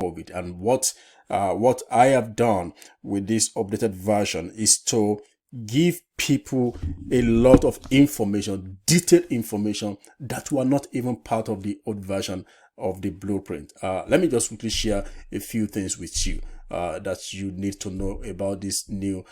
COVID. And what I have done with this updated version is to give people a lot of information, detailed information that were not even part of the old version of the blueprint. Let me just quickly share a few things with you that you need to know about this new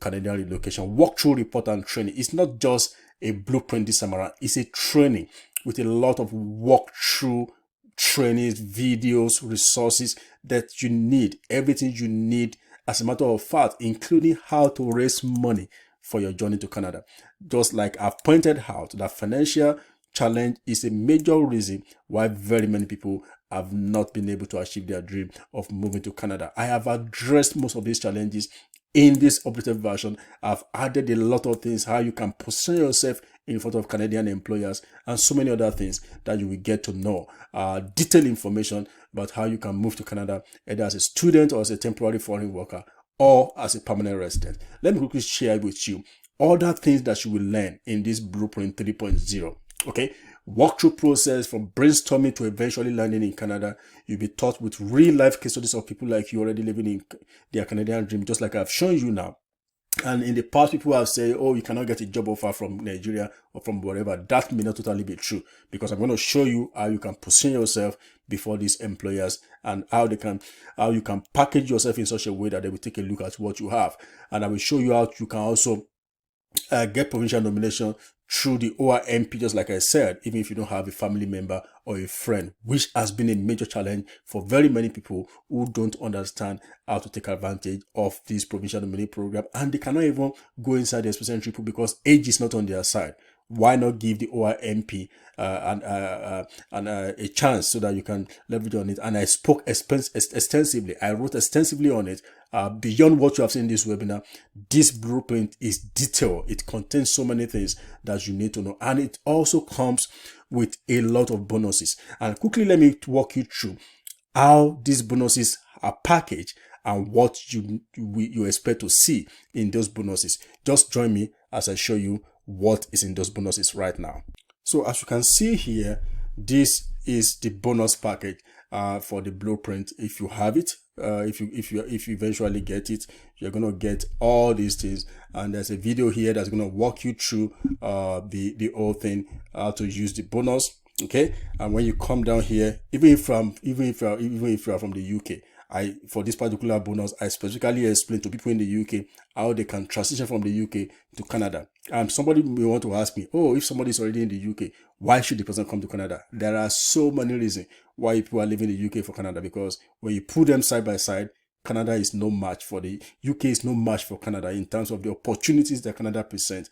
Canadian relocation walkthrough report and training. It's not just a blueprint this time around, it's a training with a lot of walkthrough trainings, videos, resources that you need, everything you need, as a matter of fact, including how to raise money for your journey to Canada. Just like I've pointed out, that financial challenge is a major reason why very many people have not been able to achieve their dream of moving to Canada. I have addressed most of these challenges in this updated version. I've added a lot of things, how you can position yourself in front of Canadian employers, and so many other things that you will get to know. Detailed information about how you can move to Canada, either as a student or as a temporary foreign worker or as a permanent resident. Let me quickly share with you other things that you will learn in this Blueprint 3.0. Okay, walkthrough process from brainstorming to eventually landing in Canada. You'll be taught with real life case studies of people like you already living in their Canadian dream, just like I've shown you now. And in the past, people have said, oh, you cannot get a job offer from Nigeria or from wherever. That may not totally be true, because I'm going to show you how you can position yourself before these employers and how you can package yourself in such a way that they will take a look at what you have. And I will show you how you can also get provincial nomination through the ORMP, just like I said, even if you don't have a family member or a friend, which has been a major challenge for very many people who don't understand how to take advantage of this provincial nominee program, and they cannot even go inside the express entry pool because age is not on their side. Why not give the ORMP a chance so that you can leverage on it? And I spoke extensively. I wrote extensively on it. Beyond what you have seen in this webinar, this blueprint is detailed. It contains so many things that you need to know, and it also comes with a lot of bonuses. And quickly, let me walk you through how these bonuses are packaged and what you expect to see in those bonuses. Just join me as I show you what is in those bonuses right now. So as you can see here, this is the bonus package for the blueprint. If you have it, if you eventually get it, you're gonna get all these things. And there's a video here that's gonna walk you through the whole thing, how to use the bonus. Okay, and when you come down here, even if you are from the UK, for this particular bonus, I specifically explain to people in the UK how they can transition from the UK to Canada. Somebody may want to ask me, oh, if somebody is already in the UK, why should the person come to Canada? There are so many reasons why people are leaving the UK for Canada, because when you put them side by side, Canada is no match for the UK, is no match for Canada in terms of the opportunities that Canada presents,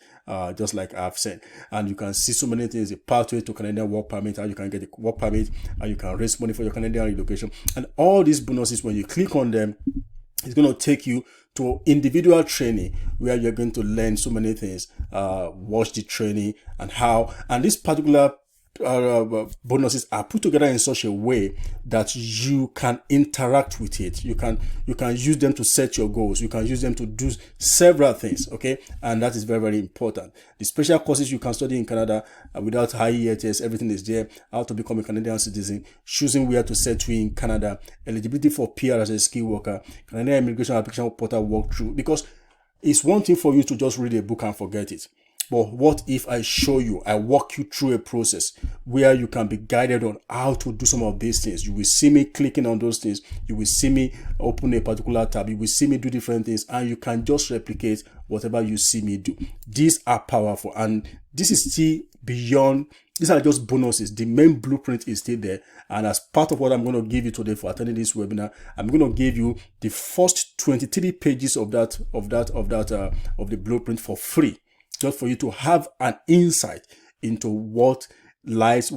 just like I've said. And you can see so many things, the pathway to Canadian work permit, how you can get a work permit, how you can raise money for your Canadian relocation. And all these bonuses, when you click on them, it's going to take you to individual training where you're going to learn so many things, watch the training and this particular bonuses are put together in such a way that you can interact with it. You can use them to set your goals. You can use them to do several things. Okay, and that is very, very important. The special courses you can study in Canada without high ETS, everything is there. How to become a Canadian citizen, choosing where to settle in Canada, eligibility for PR as a skilled worker, Canadian immigration application portal walkthrough. Because it's one thing for you to just read a book and forget it. But what if I show you, I walk you through a process where you can be guided on how to do some of these things? You will see me clicking on those things. You will see me open a particular tab. You will see me do different things, and you can just replicate whatever you see me do. These are powerful, and this is still beyond. These are just bonuses. The main blueprint is still there. And as part of what I'm going to give you today for attending this webinar, I'm going to give you the first 23 pages of the blueprint for free, just for you to have an insight into what is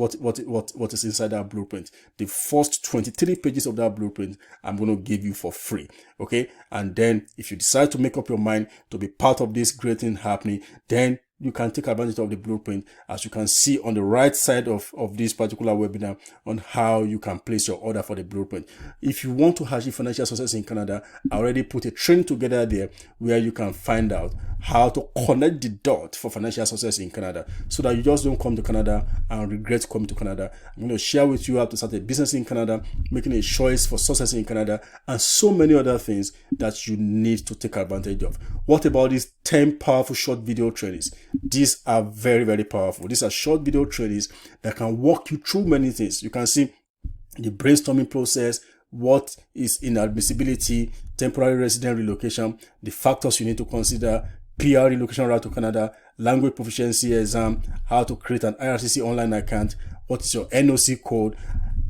inside that blueprint. The first 23 pages of that blueprint I'm going to give you for free. Okay, and then if you decide to make up your mind to be part of this great thing happening, then you can take advantage of the blueprint, as you can see on the right side of this particular webinar, on how you can place your order for the blueprint. If you want to achieve financial success in Canada, I already put a training together there where you can find out how to connect the dot for financial success in Canada, so that you just don't come to Canada and regret coming to Canada. I'm going to share with you how to start a business in Canada, making a choice for success in Canada, and so many other things that you need to take advantage of. What about these 10 powerful short video trainings? These are very, very powerful. These are short video trainings that can walk you through many things. You can see the brainstorming process, what is inadmissibility, temporary resident relocation, the factors you need to consider, PR relocation route to Canada, language proficiency exam, how to create an IRCC online account, what is your NOC code.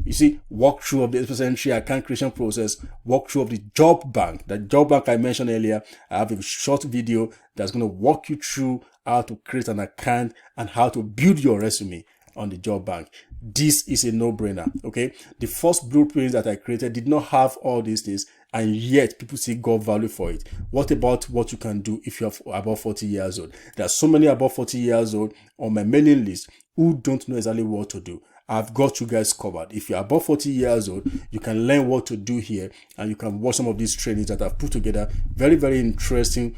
You see, walkthrough of the express entry account creation process, walkthrough of the job bank. The job bank I mentioned earlier, I have a short video that's going to walk you through how to create an account and how to build your resume on the job bank. This is a no-brainer. Okay, the first blueprint that I created did not have all these things, and yet people still got value for it. What about what you can do if you're above 40 years old? There are so many above 40 years old on my mailing list who don't know exactly what to do. I've got you guys covered. If you're above 40 years old, you can learn what to do here, and you can watch some of these trainings that I've put together. Very, very interesting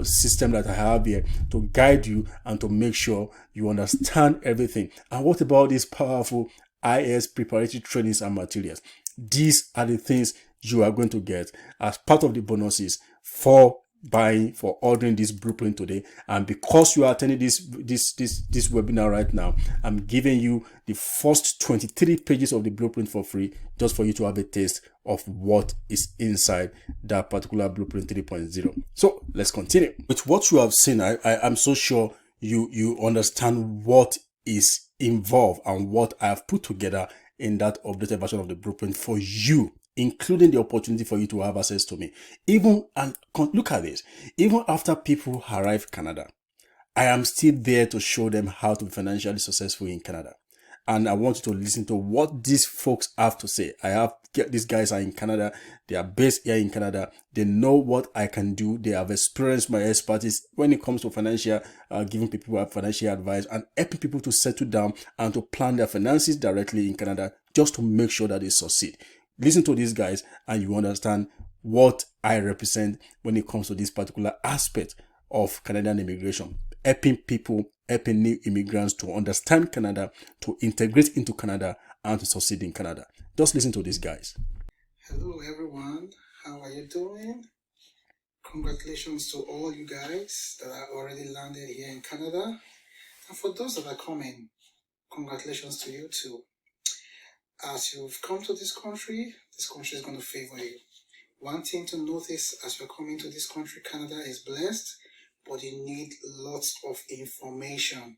system that I have here to guide you and to make sure you understand everything. And what about these powerful IS preparatory trainings and materials? These are the things you are going to get as part of the bonuses for buying, for ordering this blueprint today. And because you are attending this webinar right now, I'm giving you the first 23 pages of the blueprint for free, just for you to have a taste of what is inside that particular blueprint 3.0. So let's continue with what you have seen. I'm so sure you understand what is involved and what I have put together in that updated version of the blueprint for you, including the opportunity for you to have access to me. Even, and look at this, even after people arrive in Canada, I am still there to show them how to be financially successful in Canada. And I want you to listen to what these folks have to say. These guys are in Canada. They are based here in Canada. They know what I can do. They have experienced my expertise when it comes to financial, giving people financial advice and helping people to settle down and to plan their finances directly in Canada, just to make sure that they succeed. Listen to these guys and you understand what I represent when it comes to this particular aspect of Canadian immigration. Helping people, helping new immigrants to understand Canada, to integrate into Canada, and to succeed in Canada. Just listen to these guys. Hello everyone, how are you doing? Congratulations to all you guys that are already landed here in Canada. And for those that are coming, congratulations to you too. As you've come to this country is going to favor you. One thing to notice as you're coming to this country, Canada is blessed, but you need lots of information,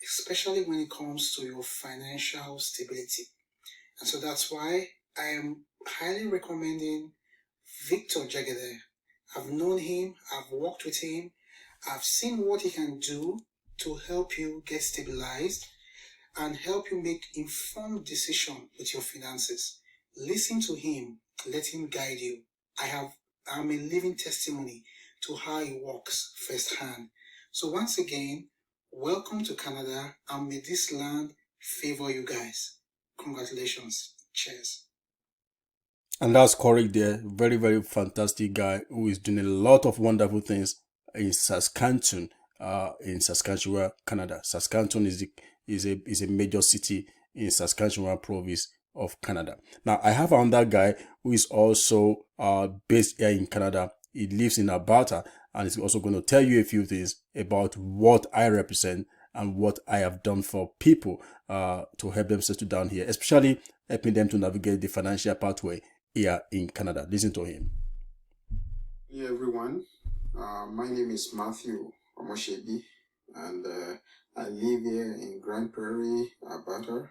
especially when it comes to your financial stability. And so that's why I am highly recommending Victor Jegede. I've known him, I've worked with him, I've seen what he can do to help you get stabilized and help you make informed decisions with your finances. Listen to him, let him guide you. I'm a living testimony to how it works firsthand. So once again, welcome to Canada, and may this land favor you guys. Congratulations. Cheers. And that's correct there. Very, very fantastic guy who is doing a lot of wonderful things in Saskatchewan, Canada. Saskatchewan is a major city in Saskatchewan province of Canada. Now, I have another guy who is also based here in Canada. He lives in Alberta, and he's also going to tell you a few things about what I represent and what I have done for people to help them settle down here, especially helping them to navigate the financial pathway here in Canada. Listen to him. Hey everyone, my name is Matthew Omoshebi, and I live here in Grand Prairie, Alberta,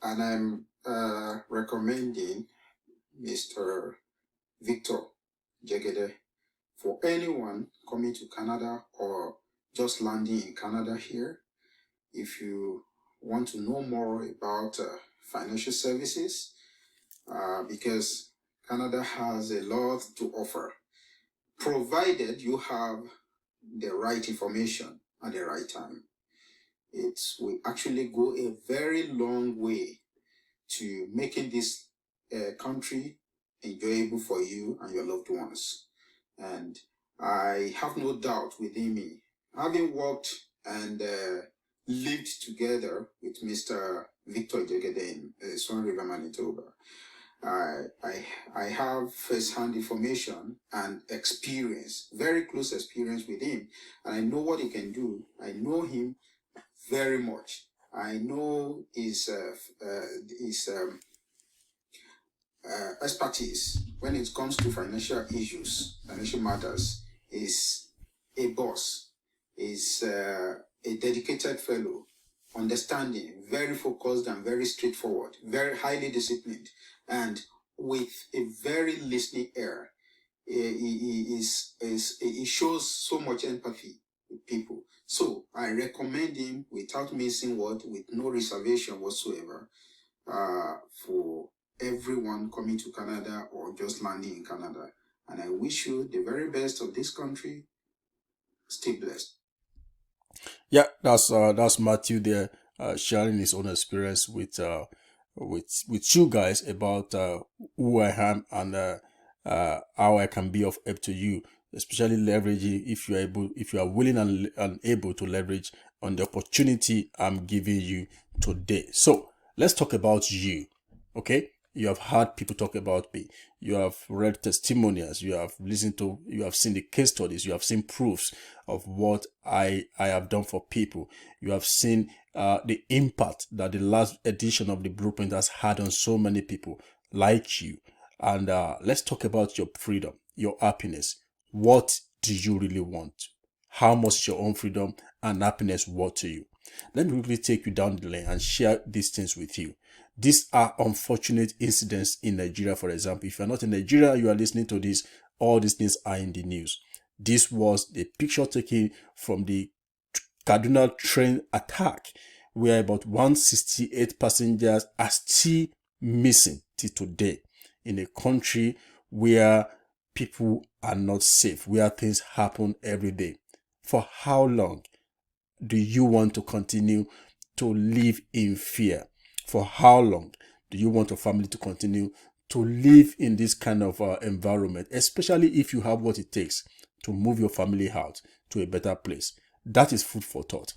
and I'm recommending Mr. Victor Jegede for anyone coming to Canada or just landing in Canada here. If you want to know more about financial services, because Canada has a lot to offer, provided you have the right information at the right time. It will actually go a very long way to making this country enjoyable for you and your loved ones. And I have no doubt within me, having worked and lived together with Mr. Victor Jegede in Swan River, Manitoba, I have first-hand information and experience, very close experience with him, and I know what he can do. I know him very much. I know his expertise when it comes to financial issues, financial matters. Is a boss, is a dedicated fellow, understanding, very focused and very straightforward, very highly disciplined, and with a very listening ear. He shows so much empathy with people. So I recommend him without missing word, with no reservation whatsoever, for everyone coming to Canada or just landing in Canada. And I wish you the very best of this country. Stay blessed. Yeah, that's Matthew there, sharing his own experience with you guys about who I am and how I can be of help to you, especially leveraging if you are willing and able to leverage on the opportunity I'm giving you today. So let's talk about you. Okay, you have heard people talk about me. You have read testimonials. You have seen the case studies. You have seen proofs of what I have done for people. You have seen the impact that the last edition of the Blueprint has had on so many people like you. And let's talk about your freedom, your happiness. What do you really want? How much is your own freedom and happiness worth to you? Let me quickly take you down the lane and share these things with you. These are unfortunate incidents in Nigeria, for example. If you're not in Nigeria, you are listening to this, all these things are in the news. This was a picture taken from the Kaduna train attack, where about 168 passengers are still missing till today, in a country where people are not safe, where things happen every day. For how long do you want to continue to live in fear? For how long do you want your family to continue to live in this kind of environment, especially if you have what it takes to move your family out to a better place? That is food for thought.